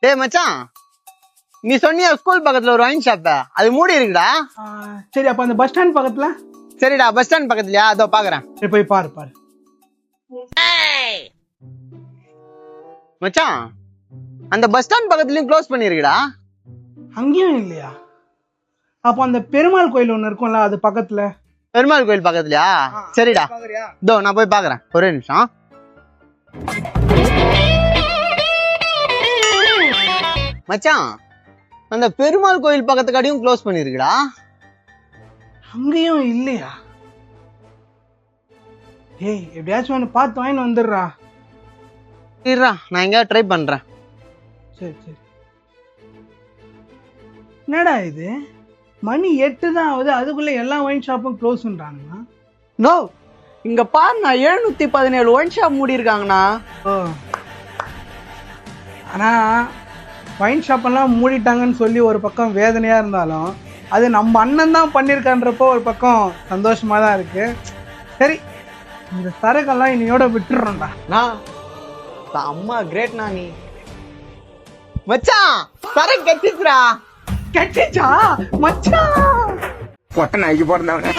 டேய் மச்சான், நீ சொன்னியா ஸ்கூல் பக்கத்துல ஒரு ஒயின் ஷாப், அது மூடி இருக்குடா. சரி, அப்ப அந்த பஸ் ஸ்டாண்ட் பக்கத்துல. சரிடா, பஸ் ஸ்டாண்ட் பக்கத்துலயா? அதோ பாக்குறேன். சரி, போய் பாரு பாரு. மச்சான், அந்த பஸ் ஸ்டாண்ட் பக்கத்துலயும் க்ளோஸ் பண்ணிருக்குடா. அங்கேயும் இல்லையா? அப்போ அந்த பெருமாள் கோயில் ஒண்ணு இருக்கும்ல, அது பக்கத்துல. பெருமாள் கோயில் பக்கத்துலயா? சரிடா, இதோ நான் போய் பாக்குறேன், ஒரே நிமிஷம். மச்சான், அந்த பெருமாள் கோயில் பக்கத்து கடையும் க்ளோஸ் பண்ணிருக்குடா. அங்கேயும் இல்லையா? ஏய், எப்படியாச்சும் ஒன்று பார்த்து வாங்கிட்டு வந்துடுறா. இருடா, நான் எங்கேயாவது ட்ரை பண்றேன். சரி சரி. என்னடா இது, மணி 8 தான் ஆகுது, அதுக்குள்ள எல்லா ஒயின் ஷாப்பும் க்ளோஸ்ன்றாங்கண்ணா. நோ, இங்க பாருண்ணா, 717 ஒயின் ஷாப் மூடி இருக்காங்கண்ணா. ஓ, ஆனா ஒயின் ஷாப் எல்லாம் மூடிட்டாங்கன்னு சொல்லி ஒரு பக்கம் வேதனையா இருந்தாலும், அது நம்ம அண்ணன் தான் பண்ணியிருக்கான்றப்போ ஒரு பக்கம் சந்தோஷமா தான் இருக்கு. சரி, இந்த சரக்கெல்லாம் இன்னையோட விட்டுறோம்டா. அம்மா கிரேட்ண்ணா நீ. மச்சான், சரக்கு கட்டிச்சுடா. கட்டிச்சா மச்சான்? பொட்ட நாய்க்கு பிறந்தவன